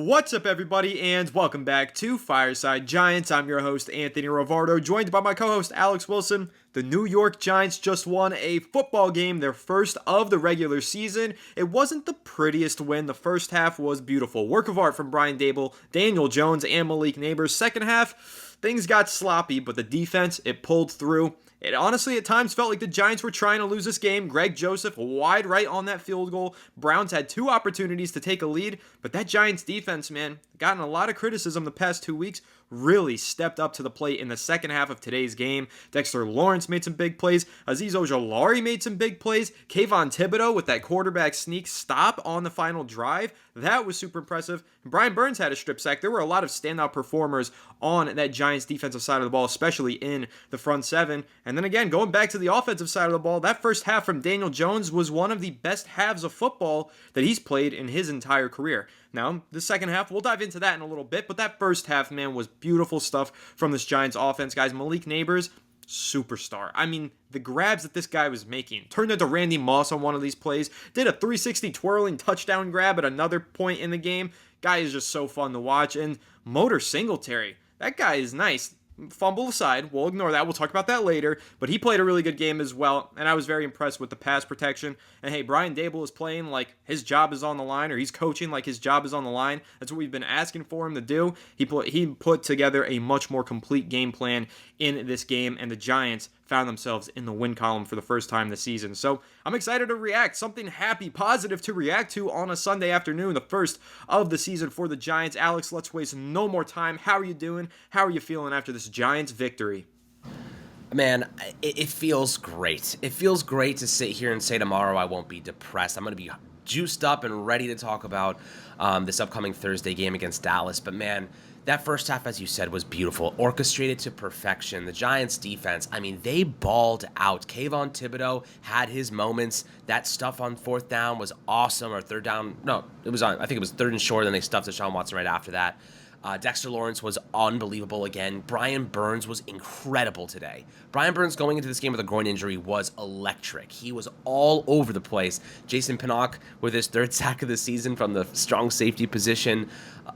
What's up, everybody, and welcome back to Fireside Giants. I'm your host, Anthony Rivardo, joined by my co-host, Alex Wilson. The New York Giants just won a football game, their first of the regular season. It wasn't the prettiest win. The first half was beautiful. Work of art from Brian Daboll, Daniel Jones, and Malik Neighbors. Second half, things got sloppy, but the defense, it pulled through. It honestly at times felt like the Giants were trying to lose this game. Greg Joseph wide right on that field goal. Browns had two opportunities to take a lead, but that Giants defense, man, gotten a lot of criticism the past 2 weeks, really stepped up to the plate in the second half of today's game. Dexter Lawrence made some big plays. Azeez Ojulari made some big plays. Kayvon Thibodeau with that quarterback sneak stop on the final drive. That was super impressive. Brian Burns had a strip sack. There were a lot of standout performers on that Giants defensive side of the ball, especially in the front seven. And then again, going back to the offensive side of the ball, that first half from Daniel Jones was one of the best halves of football that he's played in his entire career. Now, the second half, we'll dive into that in a little bit, but that first half, man, was beautiful stuff from this Giants offense. Guys, Malik Neighbors, superstar. I mean, the grabs that this guy was making, turned into Randy Moss on one of these plays, did a 360 twirling touchdown grab at another point in the game. Guy is just so fun to watch. And Motor Singletary, that guy is nice. Fumble aside, we'll ignore that. We'll talk about that later. But he played a really good game as well, and I was very impressed with the pass protection. And hey, Brian Daboll is playing like his job is on the line, or he's coaching like his job is on the line. That's what we've been asking for him to do. He put together a much more complete game plan in this game, and the Giants found themselves in the win column for the first time this season. So I'm excited to react. Something happy, positive to react to on a Sunday afternoon, the first of the season for the Giants. Alex, let's waste no more time. How are you doing? How are you feeling after this Giants victory? Man, it feels great. It feels great to sit here and say tomorrow I won't be depressed. I'm going to be juiced up and ready to talk about this upcoming Thursday game against Dallas. But man, that first half, as you said, was beautiful. Orchestrated to perfection. The Giants' defense, I mean, they balled out. Kayvon Thibodeau had his moments. That stuff on fourth down was awesome. Or third down, no, it was on, I think it was third and short, and they stuffed Deshaun Watson right after that. Dexter Lawrence was unbelievable again. Brian Burns was incredible today. Brian Burns going into this game with a groin injury was electric. He was all over the place. Jason Pinnock with his third sack of the season from the strong safety position.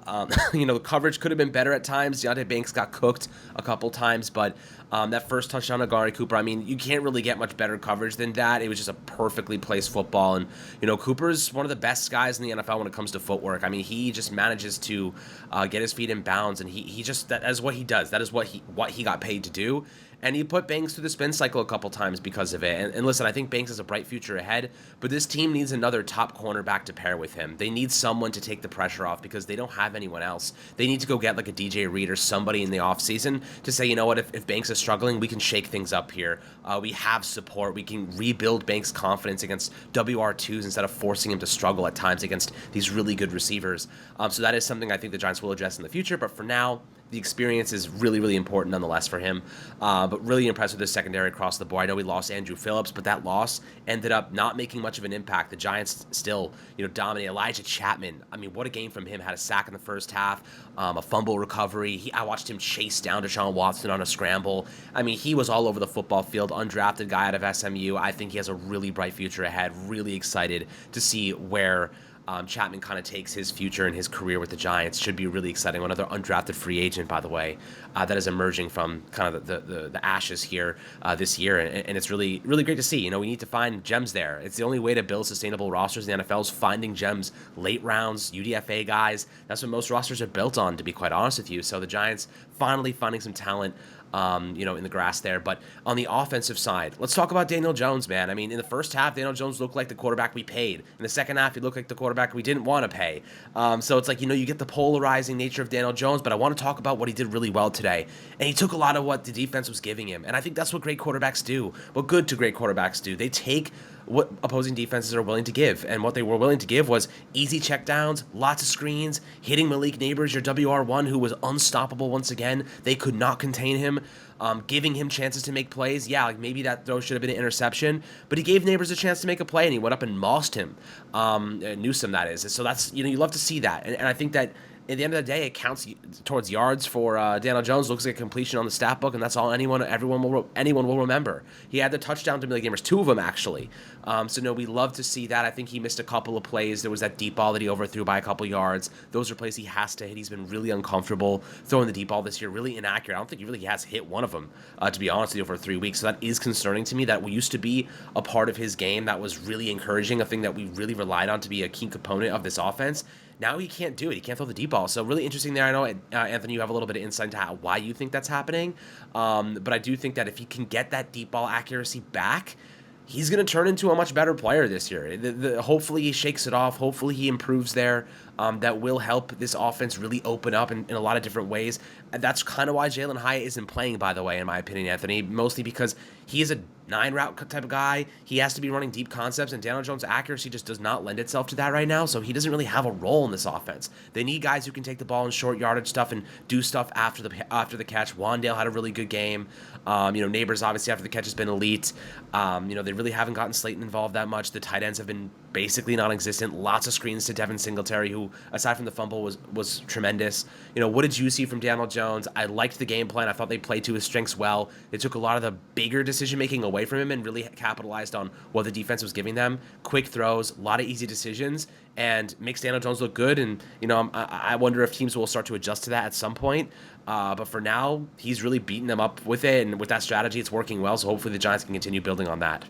The coverage could have been better at times. Deontay Banks got cooked a couple times, but that first touchdown of Gary Cooper, I mean, you can't really get much better coverage than that. It was just a perfectly placed football, and Cooper's one of the best guys in the NFL when it comes to footwork. I mean, he just manages to get his feet in bounds, and he just, that is what he does. That is what he got paid to do. And he put Banks through the spin cycle a couple times because of it. And listen, I think Banks has a bright future ahead, but this team needs another top cornerback to pair with him. They need someone to take the pressure off because they don't have anyone else. They need to go get like a DJ Reed or somebody in the offseason to say, you know what, if Banks is struggling, we can shake things up here. We have support. We can rebuild Banks' confidence against WR2s instead of forcing him to struggle at times against these really good receivers. So that is something I think the Giants will address in the future, but for now, the experience is really, really important nonetheless for him. But really impressed with his secondary across the board. I know we lost Andrew Phillips, but that loss ended up not making much of an impact. The Giants still, dominate. Elijah Chapman, I mean, what a game from him. Had a sack in the first half, a fumble recovery. I watched him chase down Deshaun Watson on a scramble. I mean, he was all over the football field. Undrafted guy out of SMU. I think he has a really bright future ahead. Really excited to see where Chapman kind of takes his future and his career with the Giants. Should be really exciting. Another undrafted free agent, by the way, that is emerging from kind of the ashes here this year, and it's really, really great to see. We need to find gems there. It's the only way to build sustainable rosters in the NFL is finding gems, late rounds, UDFA guys. That's what most rosters are built on, to be quite honest with you. So the Giants finally finding some talent in the grass there. But on the offensive side, let's talk about Daniel Jones, man. I mean, in the first half, Daniel Jones looked like the quarterback we paid. In the second half, he looked like the quarterback we didn't want to pay. So it's like, you get the polarizing nature of Daniel Jones, but I want to talk about what he did really well today. And he took a lot of what the defense was giving him. And I think that's what great quarterbacks do. What good to great quarterbacks do. They take what opposing defenses are willing to give. And what they were willing to give was easy checkdowns, lots of screens, hitting Malik Neighbors, your WR1, who was unstoppable once again. They could not contain him. Giving him chances to make plays. Yeah, like maybe that throw should have been an interception, but he gave Neighbors a chance to make a play, and he went up and mossed him. Newsome, that is. So that's, you love to see that. And I think that at the end of the day, it counts towards yards for Daniel Jones. Looks like a completion on the stat book, and that's all anyone will remember. He had the touchdown to Malik Neighbors, 2 of them actually. So no, we love to see that. I think he missed a couple of plays. There was that deep ball that he overthrew by a couple yards. Those are plays he has to hit. He's been really uncomfortable throwing the deep ball this year, really inaccurate. I don't think he really has hit one of them, to be honest with you, over 3 weeks. So that is concerning to me. That used to be a part of his game that was really encouraging, a thing that we really relied on to be a key component of this offense. Now he can't do it. He can't throw the deep ball. So really interesting there. I know, Anthony, you have a little bit of insight into why you think that's happening. But I do think that if he can get that deep ball accuracy back, he's going to turn into a much better player this year. Hopefully he shakes it off. Hopefully he improves there. That will help this offense really open up in a lot of different ways. And that's kind of why Jalen Hyatt isn't playing, by the way, in my opinion, Anthony. Mostly because he is a 9-route type of guy. He has to be running deep concepts, and Daniel Jones' accuracy just does not lend itself to that right now, so he doesn't really have a role in this offense. They need guys who can take the ball in short yardage stuff and do stuff after the catch. Wandale had a really good game. Neighbors, obviously, after the catch has been elite. They really haven't gotten Slayton involved that much. The tight ends have been basically non-existent. Lots of screens to Devin Singletary, who, aside from the fumble, was tremendous. What did you see from Daniel Jones? I liked the game plan. I thought they played to his strengths well. They took a lot of the bigger decision-making away from him and really capitalized on what the defense was giving them. Quick throws, a lot of easy decisions, and makes Daniel Jones look good. And, I wonder if teams will start to adjust to that at some point. But for now, he's really beating them up with it, and with that strategy, it's working well. So hopefully the Giants can continue building on that.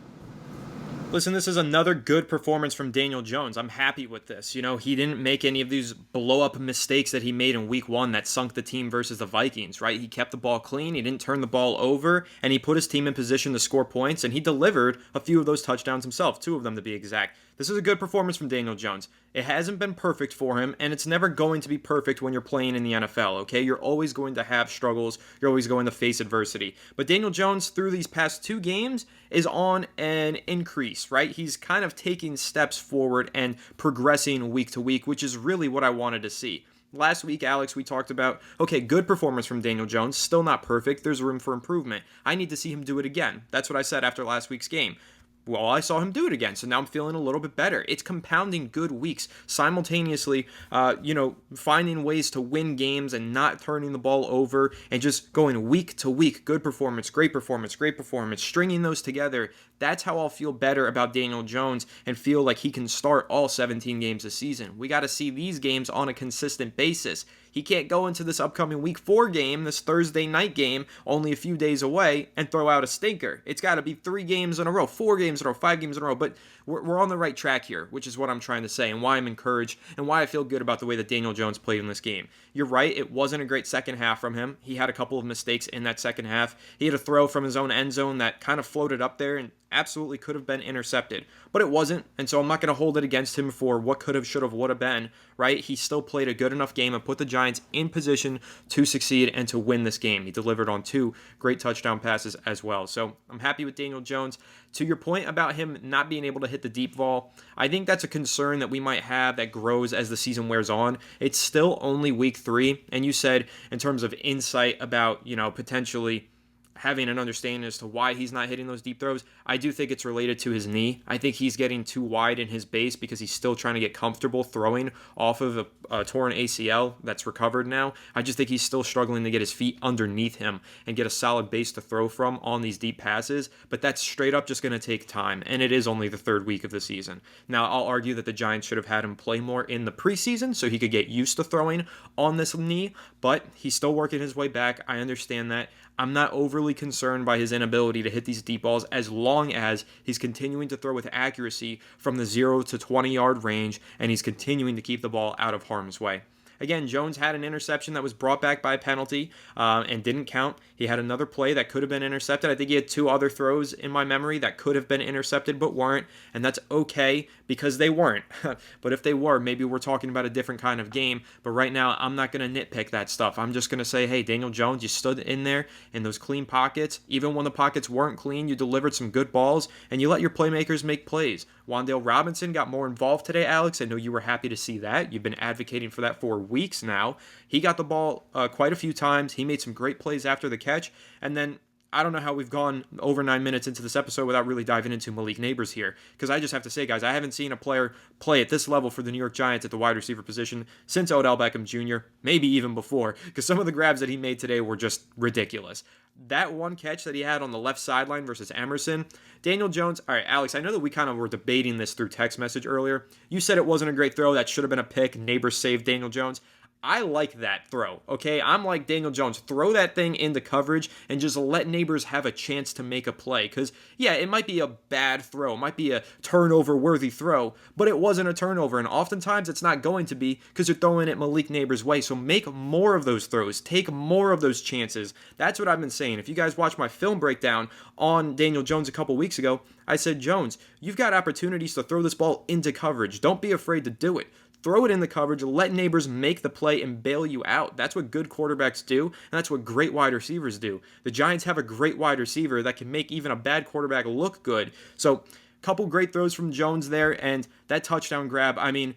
Listen, this is another good performance from Daniel Jones. I'm happy with this. He didn't make any of these blow-up mistakes that he made in week 1 that sunk the team versus the Vikings, right? He kept the ball clean, he didn't turn the ball over, and he put his team in position to score points, and he delivered a few of those touchdowns himself, 2 of them to be exact. This is a good performance from Daniel Jones. It hasn't been perfect for him, and it's never going to be perfect when you're playing in the NFL, okay? You're always going to have struggles. You're always going to face adversity. But Daniel Jones, through these past 2 games, is on an increase, right? He's kind of taking steps forward and progressing week to week, which is really what I wanted to see. Last week, Alex, we talked about, okay, good performance from Daniel Jones, still not perfect, there's room for improvement. I need to see him do it again. That's what I said after last week's game. Well, I saw him do it again, so now I'm feeling a little bit better. It's compounding good weeks, simultaneously, finding ways to win games and not turning the ball over and just going week to week. Good performance, great performance, great performance, stringing those together. That's how I'll feel better about Daniel Jones and feel like he can start all 17 games this season. We got to see these games on a consistent basis. He can't go into this upcoming week 4 game, this Thursday night game, only a few days away, and throw out a stinker. It's got to be 3 games in a row, 4 games in a row, 5 games in a row. But we're on the right track here, which is what I'm trying to say and why I'm encouraged and why I feel good about the way that Daniel Jones played in this game. You're right, it wasn't a great second half from him. He had a couple of mistakes in that second half. He had a throw from his own end zone that kind of floated up there and absolutely could have been intercepted, but it wasn't, and so I'm not going to hold it against him for what could have, should have, would have been, right? He still played a good enough game and put the Giants in position to succeed and to win this game. He delivered on 2 great touchdown passes as well, so I'm happy with Daniel Jones. To your point about him not being able to hit the deep ball, I think that's a concern that we might have that grows as the season wears on. It's still only week 3, and you said in terms of insight about, potentially having an understanding as to why he's not hitting those deep throws. I do think it's related to his knee. I think he's getting too wide in his base because he's still trying to get comfortable throwing off of a torn ACL that's recovered now. I just think he's still struggling to get his feet underneath him and get a solid base to throw from on these deep passes, but that's straight up just going to take time, and it is only the 3rd week of the season. Now, I'll argue that the Giants should have had him play more in the preseason so he could get used to throwing on this knee, but he's still working his way back. I understand that. I'm not overly concerned by his inability to hit these deep balls as long as he's continuing to throw with accuracy from the 0 to 20-yard range and he's continuing to keep the ball out of harm's way. Again, Jones had an interception that was brought back by a penalty and didn't count. He had another play that could have been intercepted. I think he had 2 other throws in my memory that could have been intercepted but weren't, and that's okay because they weren't. But if they were, maybe we're talking about a different kind of game. But right now, I'm not going to nitpick that stuff. I'm just going to say, hey, Daniel Jones, you stood in there in those clean pockets. Even when the pockets weren't clean, you delivered some good balls, and you let your playmakers make plays. Wandale Robinson got more involved today, Alex. I know you were happy to see that. You've been advocating for that for weeks now. He got the ball quite a few times. He made some great plays after the catch. And then I don't know how we've gone over 9 minutes into this episode without really diving into Malik Neighbors here. Because I just have to say, guys, I haven't seen a player play at this level for the New York Giants at the wide receiver position since Odell Beckham Jr., maybe even before. Because some of the grabs that he made today were just ridiculous. That one catch that he had on the left sideline versus Emerson, Daniel Jones. All right, Alex, I know that we kind of were debating this through text message earlier. You said it wasn't a great throw. That should have been a pick. Neighbors saved Daniel Jones. I like that throw, okay? I'm like Daniel Jones. Throw that thing into coverage and just let Neighbors have a chance to make a play. Because, yeah, it might be a bad throw. It might be a turnover-worthy throw, but it wasn't a turnover. And oftentimes it's not going to be because you're throwing it Malik Neighbors' way. So make more of those throws. Take more of those chances. That's what I've been saying. If you guys watch my film breakdown on Daniel Jones a couple weeks ago, I said, Jones, you've got opportunities to throw this ball into coverage. Don't be afraid to do it. Throw it in the coverage, let Neighbors make the play and bail you out. That's what good quarterbacks do, and that's what great wide receivers do. The Giants have a great wide receiver that can make even a bad quarterback look good. So, couple great throws from Jones there, and that touchdown grab, I mean,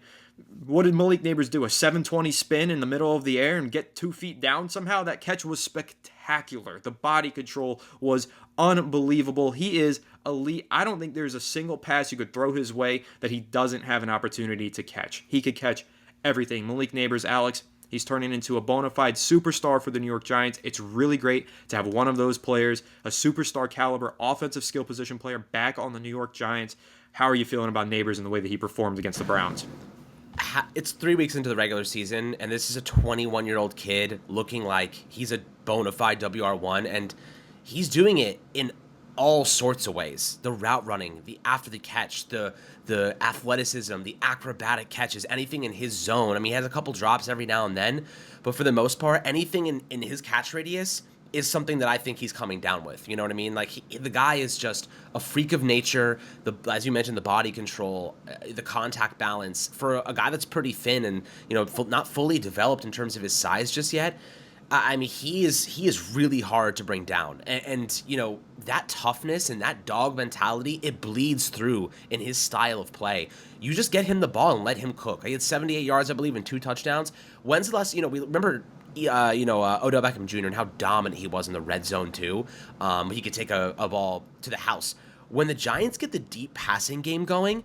what did Malik Neighbors do? A 720 spin in the middle of the air and get 2 feet down somehow? That catch was spectacular. The body control was unbelievable. He is elite. I don't think there's a single pass you could throw his way that he doesn't have an opportunity to catch. He could catch everything. Malik Neighbors, Alex, he's turning into a bona fide superstar for the New York Giants. It's really great to have one of those players, a superstar caliber offensive skill position player, back on the New York Giants. How are you feeling about Neighbors and the way that he performed against the Browns? It's 3 weeks into the regular season, and this is a 21-year-old kid looking like he's a bona fide WR1, and he's doing it in all sorts of ways. The route running, the after the catch, the athleticism, the acrobatic catches, anything in his zone. I mean, he has a couple drops every now and then, but for the most part, anything in his catch radius is something that I think he's coming down with. You know what I mean? Like, the guy is just a freak of nature. As you mentioned, the body control, the contact balance for a guy that's pretty thin and, you know, not fully developed in terms of his size just yet. I mean, he is really hard to bring down. And, you know, that toughness and that dog mentality, it bleeds through in his style of play. You just get him the ball and let him cook. He had 78 yards, I believe, and 2 touchdowns. When's the last, you know, we remember Odell Beckham Jr. and how dominant he was in the red zone too. He could take a ball to the house. When the Giants get the deep passing game going,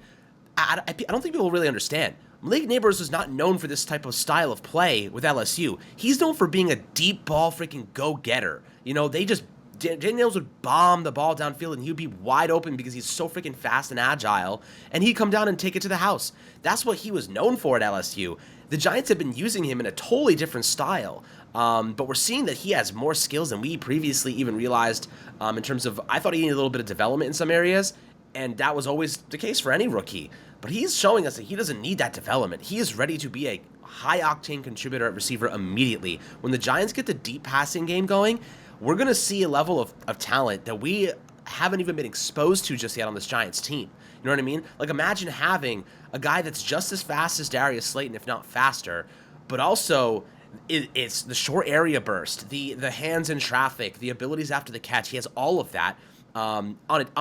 I don't think people really understand. Malik Neighbors was not known for this type of style of play with LSU. He's known for being a deep ball freaking go-getter. You know, Daniels would bomb the ball downfield and he would be wide open because he's so freaking fast and agile, and he'd come down and take it to the house. That's what he was known for at LSU. The Giants have been using him in a totally different style, but we're seeing that he has more skills than we previously even realized in terms of, I thought he needed a little bit of development in some areas, and that was always the case for any rookie. But he's showing us that he doesn't need that development. He is ready to be a high-octane contributor at receiver immediately. When the Giants get the deep passing game going, we're going to see a level of talent that we haven't even been exposed to just yet on this Giants team. You know what I mean? Like, imagine having a guy that's just as fast as Darius Slayton, if not faster, but also it's the short area burst, the hands in traffic, the abilities after the catch. He has all of that. On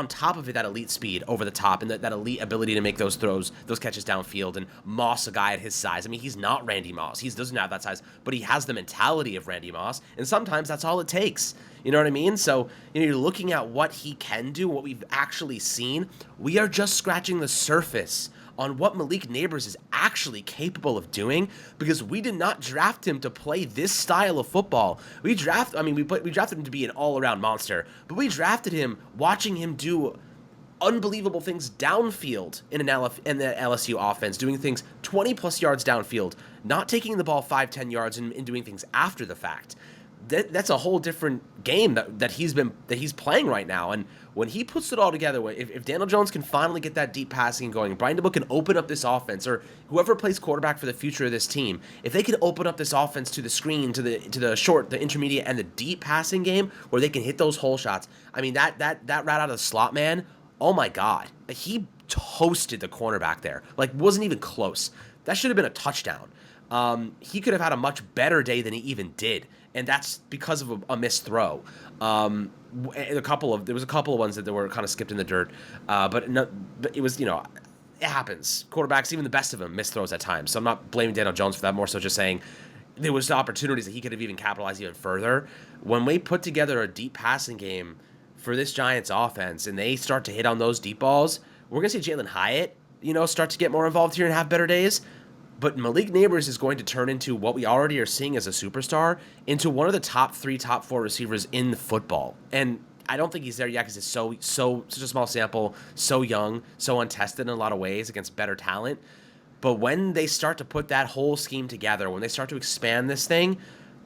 top of it, that elite speed over the top and that elite ability to make those throws, those catches downfield and Moss, a guy at his size. I mean, he's not Randy Moss. He doesn't have that size, but he has the mentality of Randy Moss, and sometimes that's all it takes. You know what I mean? So, you know, you're looking at what he can do, what we've actually seen. We are just scratching the surface on what Malik Neighbors is actually capable of doing, because we did not draft him to play this style of football. We drafted him to be an all-around monster, but we drafted him watching him do unbelievable things downfield in the LSU offense, doing things 20-plus yards downfield, not taking the ball 5-10 yards and doing things after the fact. That's a whole different game that he's playing right now. And when he puts it all together, if Daniel Jones can finally get that deep passing going, Brian DeBook can open up this offense, or whoever plays quarterback for the future of this team, if they can open up this offense to the screen, to the short, the intermediate, and the deep passing game where they can hit those hole shots. I mean, that route out of the slot, man, oh my God. He toasted the cornerback there. Like, wasn't even close. That should have been a touchdown. He could have had a much better day than he even did, and that's because of a missed throw. There was a couple of ones that were kind of skipped in the dirt, but it was, you know, it happens. Quarterbacks, even the best of them, miss throws at times. So I'm not blaming Daniel Jones for that. More so just saying, there was opportunities that he could have even capitalized even further. When we put together a deep passing game for this Giants offense and they start to hit on those deep balls, we're going to see Jalen Hyatt, start to get more involved here and have better days. But Malik Neighbors is going to turn into what we already are seeing as a superstar, into one of the top 3, top 4 receivers in football. And I don't think he's there yet because it's such a small sample, so young, so untested in a lot of ways against better talent. But when they start to put that whole scheme together, when they start to expand this thing,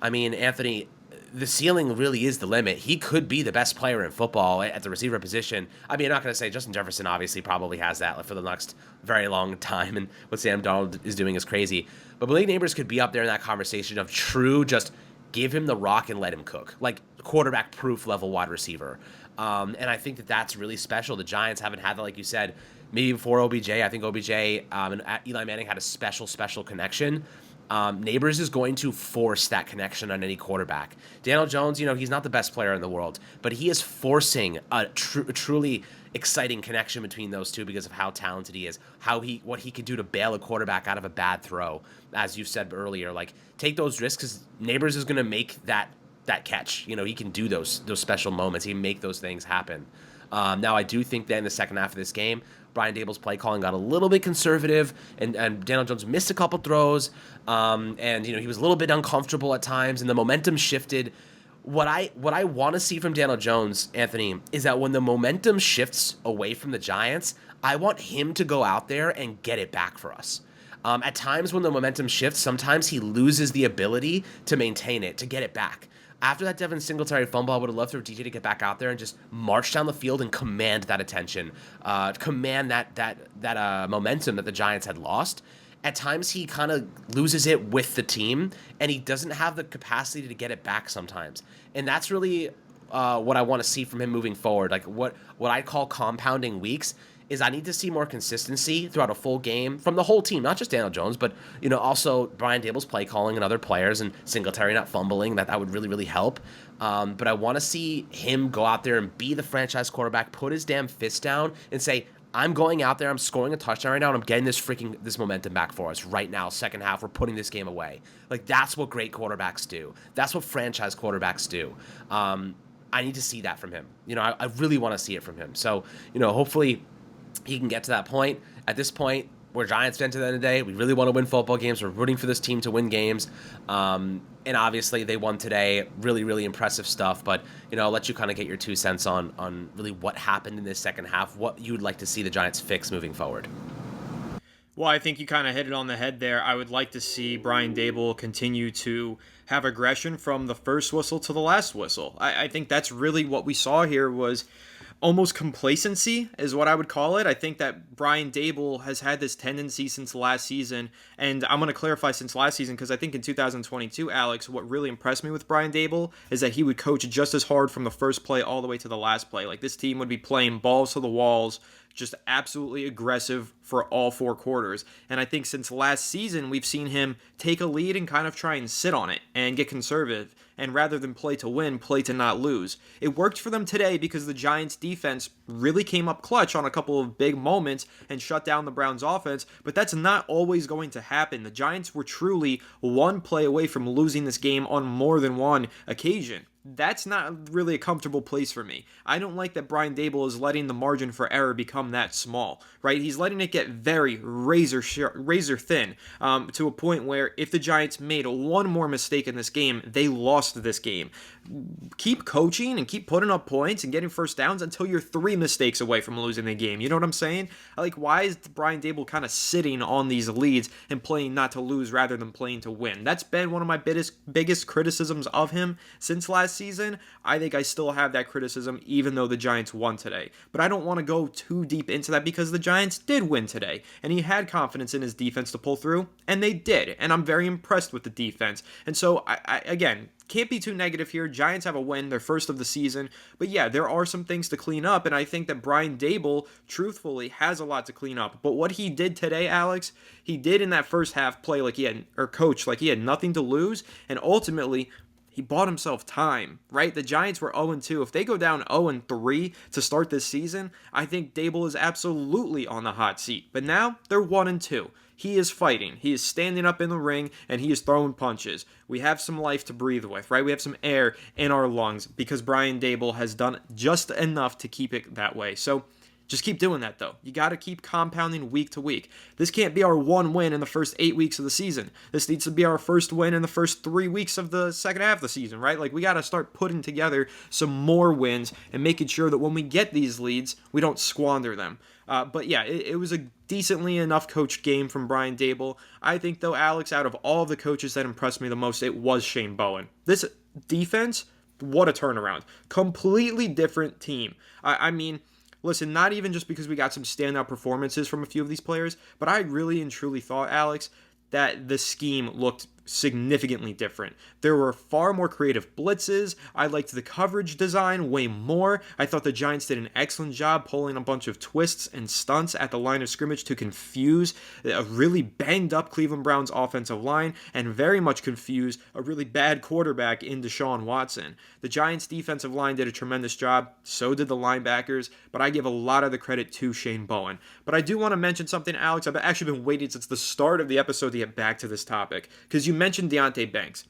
I mean, Anthony, the ceiling really is the limit. He could be the best player in football at the receiver position. I mean, I'm not going to say Justin Jefferson obviously probably has that for the next very long time, and what Sam Darnold is doing is crazy. But Malik Neighbors could be up there in that conversation of true, just give him the rock and let him cook, like quarterback-proof level wide receiver. And I think that's really special. The Giants haven't had that, like you said, maybe before OBJ. I think OBJ and Eli Manning had a special connection. Neighbors is going to force that connection on any quarterback. Daniel Jones, he's not the best player in the world, but he is forcing a truly exciting connection between those two because of how talented he is, what he can do to bail a quarterback out of a bad throw. As you said earlier, like take those risks because Neighbors is going to make that catch. He can do those special moments. He can make those things happen. Now, I do think that in the second half of this game, Brian Dable's play calling got a little bit conservative, and Daniel Jones missed a couple throws, and he was a little bit uncomfortable at times, and the momentum shifted. What I want to see from Daniel Jones, Anthony, is that when the momentum shifts away from the Giants, I want him to go out there and get it back for us. At times when the momentum shifts, sometimes he loses the ability to maintain it, to get it back. After that Devin Singletary fumble, I would have loved for DJ to get back out there and just march down the field and command that attention, command that momentum that the Giants had lost. At times, he kind of loses it with the team, and he doesn't have the capacity to get it back sometimes. And that's really what I want to see from him moving forward. Like what I call compounding weeks is I need to see more consistency throughout a full game from the whole team, not just Daniel Jones, but also Brian Dable's play calling and other players, and Singletary not fumbling. That would really, really help. But I want to see him go out there and be the franchise quarterback, put his damn fist down, and say, I'm going out there, I'm scoring a touchdown right now, and I'm getting this momentum back for us right now. Second half, we're putting this game away. Like, that's what great quarterbacks do. That's what franchise quarterbacks do. I need to see that from him. I really want to see it from him. So, hopefully he can get to that point. At this point, we're Giants fans at the end of the day. We really want to win football games. We're rooting for this team to win games. And obviously they won today. Really, really impressive stuff. But, I'll let you kind of get your 2 cents on really what happened in this second half, what you would like to see the Giants fix moving forward. Well, I think you kind of hit it on the head there. I would like to see Brian Dable continue to have aggression from the first whistle to the last whistle. I think that's really what we saw here was almost complacency is what I would call it. I think that Brian Dable has had this tendency since last season, and I'm going to clarify since last season because I think in 2022, Alex, what really impressed me with Brian Dable is that he would coach just as hard from the first play all the way to the last play. Like this team would be playing balls to the walls, just absolutely aggressive for all 4 quarters. And I think since last season, we've seen him take a lead and kind of try and sit on it and get conservative. And rather than play to win, play to not lose. It worked for them today because the Giants defense really came up clutch on a couple of big moments and shut down the Browns offense, but that's not always going to happen. The Giants were truly one play away from losing this game on more than one occasion. That's not really a comfortable place for me. I don't like that Brian Dable is letting the margin for error become that small, right? He's letting it get very razor thin to a point where if the Giants made one more mistake in this game, they lost this game. Keep coaching and keep putting up points and getting first downs until you're 3 mistakes away from losing the game. You know what I'm saying? Like, why is Brian Dable kind of sitting on these leads and playing not to lose rather than playing to win? That's been one of my biggest criticisms of him since last season. I think I still have that criticism even though the Giants won today. But I don't want to go too deep into that because the Giants did win today. And he had confidence in his defense to pull through. And they did. And I'm very impressed with the defense. And so, I again, can't be too negative here. Giants have a win, their first of the season. But yeah, there are some things to clean up, and I think that Brian Dable, truthfully, has a lot to clean up. But what he did today, Alex, he did in that first half play like he had, or coach, like he had nothing to lose, and ultimately, he bought himself time, right? The Giants were 0-2. If they go down 0-3 to start this season, I think Dable is absolutely on the hot seat. But now, they're 1-2. he is fighting. He is standing up in the ring, and he is throwing punches. We have some life to breathe with, right? We have some air in our lungs because Brian Dable has done just enough to keep it that way. So just keep doing that, though. You got to keep compounding week to week. This can't be our one win in the first 8 weeks of the season. This needs to be our first win in the first 3 weeks of the second half of the season, right? Like, we got to start putting together some more wins and making sure that when we get these leads, we don't squander them. But yeah, it was a decently enough coach game from Brian Dable. I think, though, Alex, out of all of the coaches that impressed me the most, it was Shane Bowen. This defense, what a turnaround. Completely different team. I mean, listen, not even just because we got some standout performances from a few of these players, but I really and truly thought, Alex, that the scheme looked significantly different. There were far more creative blitzes. I liked the coverage design way more. I thought the Giants did an excellent job pulling a bunch of twists and stunts at the line of scrimmage to confuse a really banged up Cleveland Browns offensive line and very much confuse a really bad quarterback in Deshaun Watson. The Giants defensive line did a tremendous job. So did the linebackers, but I give a lot of the credit to Shane Bowen. But I do want to mention something, Alex. I've actually been waiting since the start of the episode to get back to this topic because you mentioned Deontay Banks.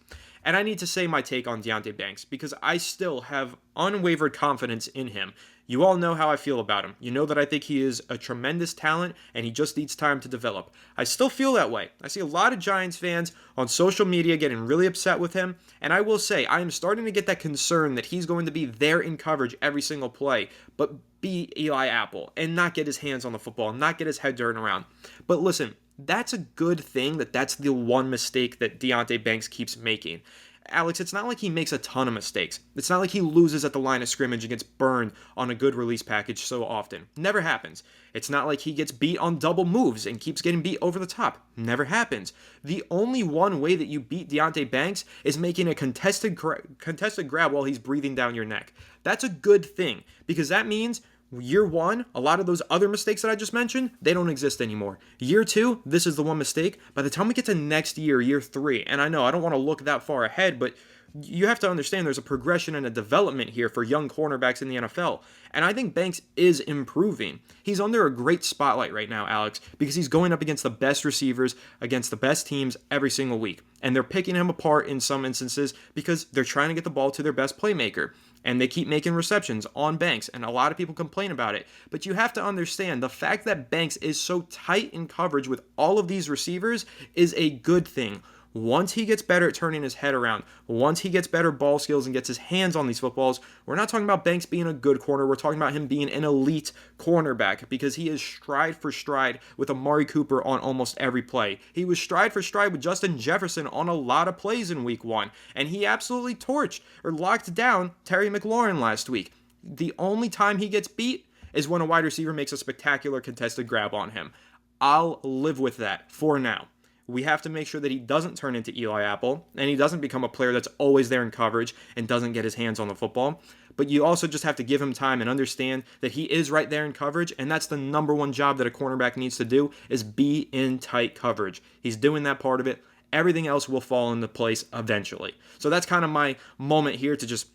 And I need to say my take on Deontay Banks because I still have unwavering confidence in him. You all know how I feel about him. You know that I think he is a tremendous talent and he just needs time to develop. I still feel that way. I see a lot of Giants fans on social media getting really upset with him. And I will say, I am starting to get that concern that he's going to be there in coverage every single play, but be Eli Apple and not get his hands on the football, not get his head turned around. But listen, that's a good thing that's the one mistake that Deontay Banks keeps making. Alex, it's not like he makes a ton of mistakes. It's not like he loses at the line of scrimmage and gets burned on a good release package so often. Never happens. It's not like he gets beat on double moves and keeps getting beat over the top. Never happens. The only one way that you beat Deontay Banks is making a contested grab while he's breathing down your neck. That's a good thing because that means year one, a lot of those other mistakes that I just mentioned, they don't exist anymore. Year two, this is the one mistake. By the time we get to next year, year three, and I know I don't want to look that far ahead, but you have to understand there's a progression and a development here for young cornerbacks in the NFL. And I think Banks is improving. He's under a great spotlight right now, Alex, because he's going up against the best receivers, against the best teams every single week. And they're picking him apart in some instances because they're trying to get the ball to their best playmaker. And they keep making receptions on Banks, and a lot of people complain about it. But you have to understand, the fact that Banks is so tight in coverage with all of these receivers is a good thing. Once he gets better at turning his head around, once he gets better ball skills and gets his hands on these footballs, we're not talking about Banks being a good corner. We're talking about him being an elite cornerback because he is stride for stride with Amari Cooper on almost every play. He was stride for stride with Justin Jefferson on a lot of plays in week one, and he absolutely torched or locked down Terry McLaurin last week. The only time he gets beat is when a wide receiver makes a spectacular contested grab on him. I'll live with that for now. We have to make sure that he doesn't turn into Eli Apple and he doesn't become a player that's always there in coverage and doesn't get his hands on the football. But you also just have to give him time and understand that he is right there in coverage, and that's the number one job that a cornerback needs to do is be in tight coverage. He's doing that part of it. Everything else will fall into place eventually. So that's kind of my moment here to just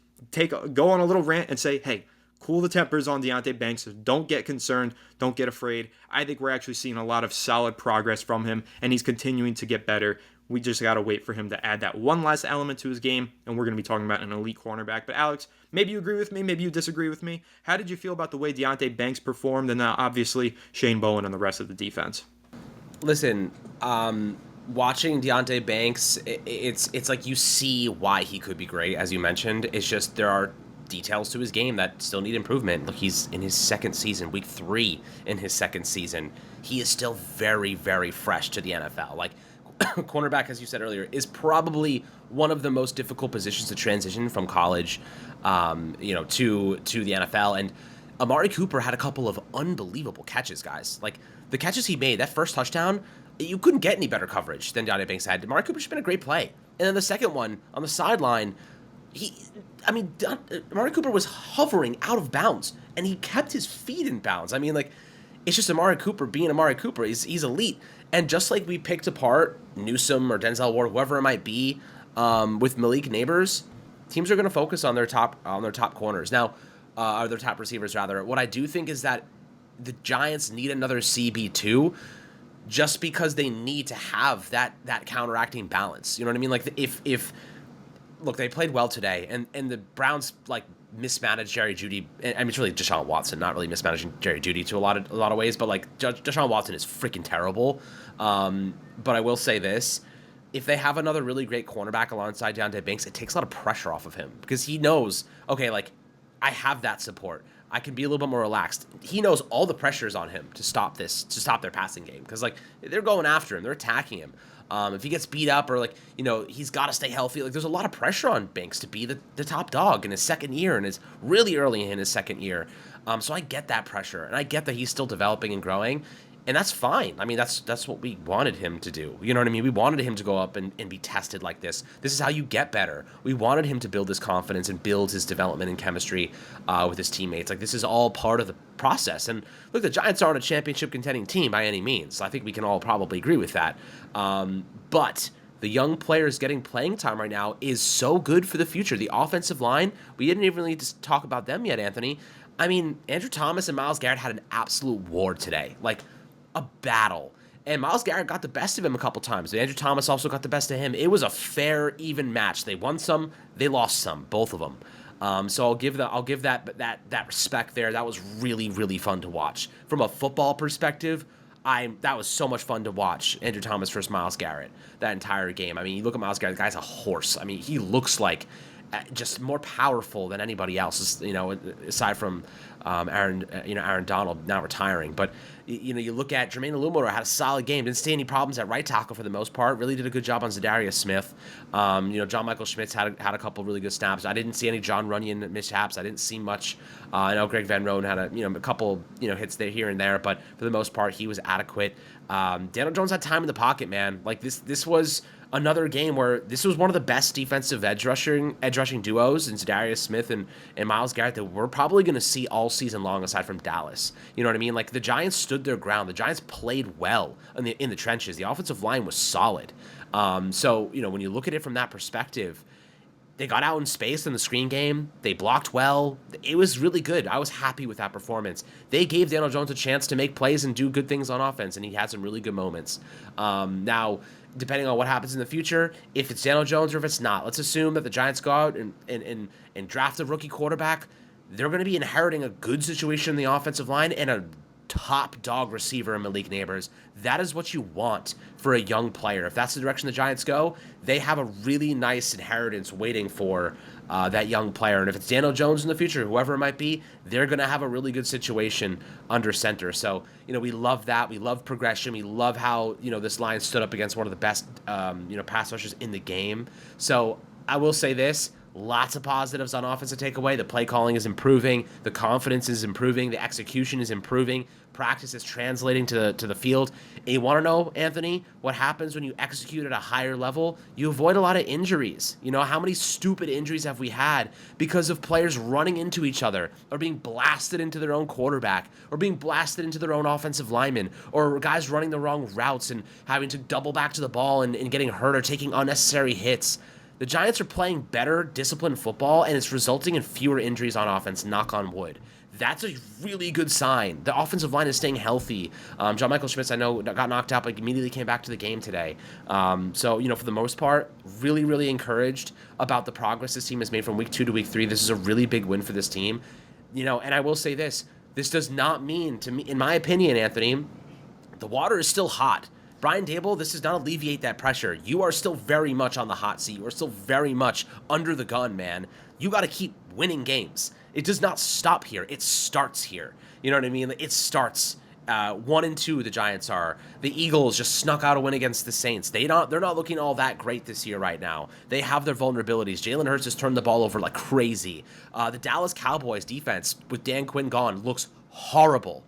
go on a little rant and say, hey, cool the tempers on Deontay Banks. Don't get concerned. Don't get afraid. I think we're actually seeing a lot of solid progress from him, and he's continuing to get better. We just got to wait for him to add that one last element to his game, and we're going to be talking about an elite cornerback. But Alex, maybe you agree with me, maybe you disagree with me. How did you feel about the way Deontay Banks performed, and now obviously Shane Bowen and the rest of the defense? Listen, watching Deontay Banks, it's like you see why he could be great, as you mentioned. It's just there are details to his game that still need improvement. Look, he's in his second season, week 3 in his second season. He is still very, very fresh to the NFL. Like, cornerback, as you said earlier, is probably one of the most difficult positions to transition from college, to the NFL. And Amari Cooper had a couple of unbelievable catches, guys. Like, the catches he made, that first touchdown, you couldn't get any better coverage than Deontay Banks had. Amari Cooper should have been a great play. And then the second one on the sideline, Amari Cooper was hovering out of bounds, and he kept his feet in bounds. I mean, like, it's just Amari Cooper being Amari Cooper. He's elite. And just like we picked apart Newsome or Denzel Ward, whoever it might be, with Malik Neighbors, teams are going to focus on their top corners now, or their top receivers rather. What I do think is that the Giants need another CB2. just because they need to have that counteracting balance. You know what I mean? Like if look, they played well today, and the Browns like mismanaged Jerry Jeudy. I mean, it's really Deshaun Watson, not really mismanaging Jerry Jeudy to a lot of ways, but like Deshaun Watson is freaking terrible. But I will say this: if they have another really great cornerback alongside Deontay Banks, it takes a lot of pressure off of him because he knows, okay, like I have that support. I can be a little bit more relaxed. He knows all the pressure is on him to stop their passing game because like they're going after him, they're attacking him. If he gets beat up or like, he's got to stay healthy. Like there's a lot of pressure on Banks to be the top dog in his second year and is really early in his second year. So I get that pressure and I get that he's still developing and growing. And that's fine. I mean, that's what we wanted him to do. You know what I mean? We wanted him to go up and be tested like this. This is how you get better. We wanted him to build his confidence and build his development and chemistry with his teammates. Like, this is all part of the process. And look, the Giants aren't a championship contending team by any means. I think we can all probably agree with that. But the young players getting playing time right now is so good for the future. The offensive line, we didn't even really just talk about them yet, Anthony. I mean, Andrew Thomas and Myles Garrett had an absolute war today. Like, a battle. And Myles Garrett got the best of him a couple times. Andrew Thomas also got the best of him. It was a fair, even match. They won some, they lost some, both of them. So I'll give that respect there. That was really, really fun to watch. From a football perspective, that was so much fun to watch. Andrew Thomas versus Myles Garrett, that entire game. I mean, you look at Myles Garrett, the guy's a horse. I mean, he looks like just more powerful than anybody else, aside from Aaron Donald now retiring. But you look at Jermaine Illuminor had a solid game. Didn't see any problems at right tackle for the most part. Really did a good job on Zadarius Smith. John Michael Schmitz had a couple really good snaps. I didn't see any John Runyon mishaps. I didn't see much. I know Greg Van Roten had a couple hits there here and there, but for the most part he was adequate. Daniel Jones had time in the pocket, man. Like this was another game where this was one of the best defensive edge rushing duos in Zadarius Smith and Myles Garrett that we're probably going to see all season long, aside from Dallas. You know what I mean? Like, the Giants stood their ground. The Giants played well in the trenches. The offensive line was solid. So when you look at it from that perspective, they got out in space in the screen game. They blocked well. It was really good. I was happy with that performance. They gave Daniel Jones a chance to make plays and do good things on offense, and he had some really good moments. Now, depending on what happens in the future, if it's Daniel Jones or if it's not, let's assume that the Giants go out and draft a rookie quarterback. They're going to be inheriting a good situation in the offensive line and a top dog receiver in Malik Neighbors. That is what you want for a young player. If that's the direction the Giants go, they have a really nice inheritance waiting for that young player. And if it's Daniel Jones in the future, whoever it might be, they're going to have a really good situation under center. So, we love that. We love progression. We love how, this line stood up against one of the best, pass rushers in the game. So I will say this. Lots of positives on offense to take away. The play calling is improving. The confidence is improving. The execution is improving. Practice is translating to the field. And you want to know, Anthony, what happens when you execute at a higher level? You avoid a lot of injuries. How many stupid injuries have we had because of players running into each other or being blasted into their own quarterback or being blasted into their own offensive lineman or guys running the wrong routes and having to double back to the ball and getting hurt or taking unnecessary hits? The Giants are playing better, disciplined football, and it's resulting in fewer injuries on offense, knock on wood. That's a really good sign. The offensive line is staying healthy. John Michael Schmitz, I know, got knocked out, but immediately came back to the game today. So, for the most part, really, really encouraged about the progress this team has made from week 2 to week 3. This is a really big win for this team. And I will say this. This does not mean, to me, in my opinion, Anthony, the water is still hot. Brian Daboll, this does not alleviate that pressure. You are still very much on the hot seat. You are still very much under the gun, man. You got to keep winning games. It does not stop here. It starts here. You know what I mean? It starts 1-2. The Giants are. The Eagles just snuck out a win against the Saints. They're not looking all that great this year right now. They have their vulnerabilities. Jalen Hurts has turned the ball over like crazy. The Dallas Cowboys defense with Dan Quinn gone looks horrible.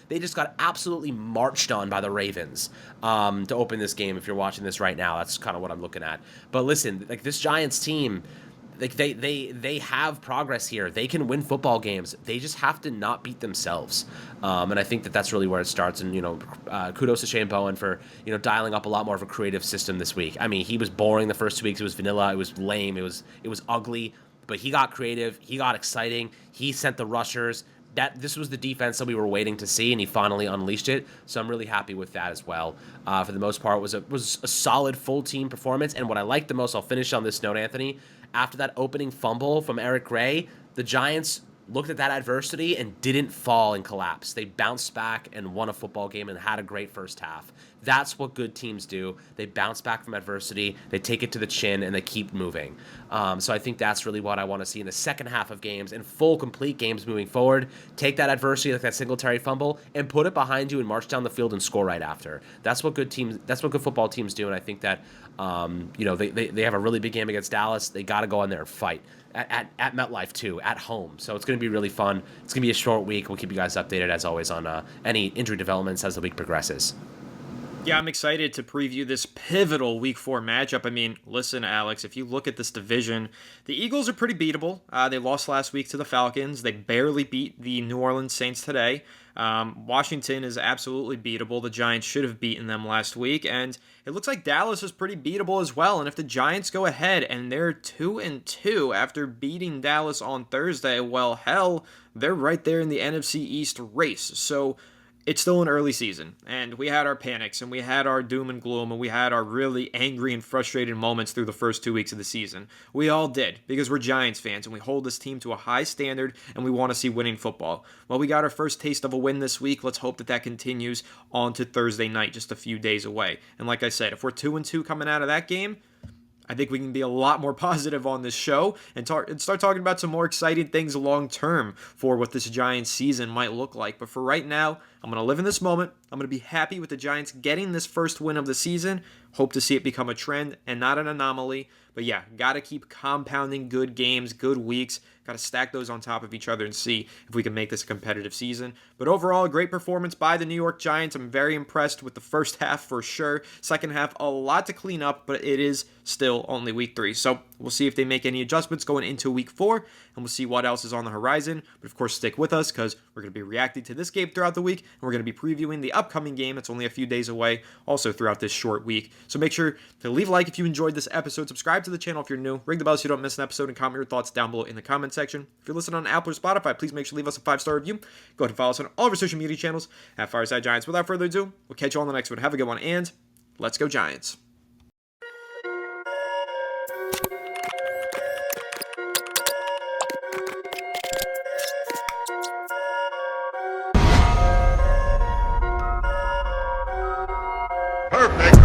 They just got absolutely marched on by the Ravens to open this game. If you're watching this right now, that's kind of what I'm looking at. But listen, like, this Giants team, like, they have progress here. They can win football games. They just have to not beat themselves. And I think that's really where it starts. And kudos to Shane Bowen for dialing up a lot more of a creative system this week. I mean, he was boring the first 2 weeks. It was vanilla. It was lame. It was ugly. But he got creative. He got exciting. He sent the rushers. this was the defense that we were waiting to see, and he finally unleashed it. So I'm really happy with that as well. For the most part, it was a solid full team performance. And what I liked the most, I'll finish on this note, Anthony. After that opening fumble from Eric Gray, the Giants looked at that adversity and didn't fall and collapse. They bounced back and won a football game and had a great first half. That's what good teams do. They bounce back from adversity, they take it to the chin, and they keep moving. So I think that's really what I want to see in the second half of games and full, complete games moving forward. Take that adversity, like that Singletary fumble, and put it behind you and march down the field and score right after. That's what good football teams do, and I think that they have a really big game against Dallas. They got to go in there and fight. At MetLife, too, at home. So it's going to be really fun. It's going to be a short week. We'll keep you guys updated, as always, on any injury developments as the week progresses. Yeah, I'm excited to preview this pivotal Week 4 matchup. I mean, listen, Alex, if you look at this division, the Eagles are pretty beatable. They lost last week to the Falcons. They barely beat the New Orleans Saints today. Washington is absolutely beatable. The Giants should have beaten them last week, and it looks like Dallas is pretty beatable as well. And if the Giants go ahead and they're 2-2 after beating Dallas on Thursday, well, hell, they're right there in the NFC East race. So it's still an early season, and we had our panics, and we had our doom and gloom, and we had our really angry and frustrated moments through the first 2 weeks of the season. We all did, because we're Giants fans, and we hold this team to a high standard, and we want to see winning football. Well, we got our first taste of a win this week. Let's hope that continues on to Thursday night, just a few days away. And like I said, if we're 2-2 coming out of that game, I think we can be a lot more positive on this show and start talking about some more exciting things long term for what this Giants season might look like. But for right now, I'm going to live in this moment. I'm going to be happy with the Giants getting this first win of the season. Hope to see it become a trend and not an anomaly. But yeah, got to keep compounding good games, good weeks. Got to stack those on top of each other and see if we can make this a competitive season. But overall, a great performance by the New York Giants. I'm very impressed with the first half for sure. Second half, a lot to clean up, but it is still only week 3. So we'll see if they make any adjustments going into week 4, and we'll see what else is on the horizon. But of course, stick with us because we're going to be reacting to this game throughout the week, and we're going to be previewing the upcoming game. It's only a few days away, also throughout this short week. So make sure to leave a like if you enjoyed this episode. Subscribe to the channel if you're new. Ring the bell so you don't miss an episode, and comment your thoughts down below in the comment section. If you're listening on Apple or Spotify, please make sure to leave us a 5-star review. Go ahead and follow us on all of our social media channels at Fireside Giants. Without further ado, we'll catch you all on the next one. Have a good one, and let's go Giants. Perfect.